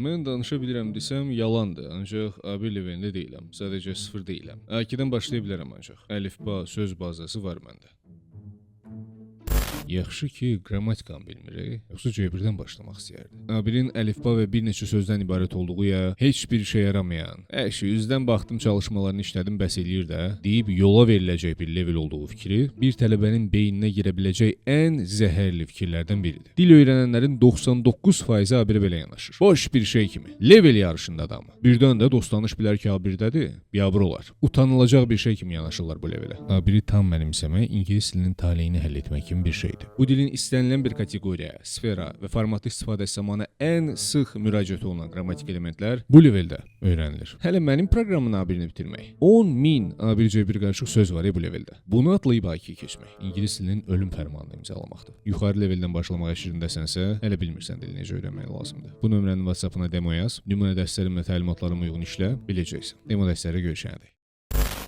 Mən danışa bilirəm desəm yalandır, ancaq A1 levelində deyiləm, sadəcə 0 deyiləm. A2-dən başlaya bilərəm ancaq. Əlifba, söz bazası var məndə. Yaxşı ki, qrammatikam bilmir, yoxsa C1-dən başlamaq istəyərdi. A1-in əlifba və bir neçə sözdən ibarət olduğu ya heç bir işə yaramayan, əşi, üzdən baxdım çalışmalarını işlədim, bəs eləyir də, deyib yola veriləcək bir level olduğu fikri bir tələbənin beyninə girə biləcək ən zəhərli fikirlərdən biridir. Dil öyrənənlərin 99% A1-ə belə yanaşır. Boş bir şey kimi. Level yarışında adamı. Birdən də dostanış bilər ki, A1-dədir, biabır olar. Utanılacaq bir şey kimi yanaşırlar bu levelə. A1-i tam mənimsəmək, ingilis dilinin taleyini həll etmək kimi bir şeydir. Bu dilin istənilən bir kateqoriya, sfera və formatı istifadəsi zamanı ən sıx müraciət olunan qrammatik elementlər bu leveldə öyrənilir. Hələ mənim proqramın A1-ini bitirmək. 10.000 A1 C1 qarışıq söz var bu leveldə. Bunu atlayıb A2-yə keçmək. İngilis dilinin ölüm fərmanını imzalamaqdır. Yuxarı leveldən başlamağa şirindəsənsə, hələ bilmirsən dili necə öyrənmək lazımdır. Bu nömrənin WhatsApp-ına demo yaz, nümunə dərslərimlə təlimatlarıma uyğun işlə, biləcəksən. Demo dərsləri görüşənədik.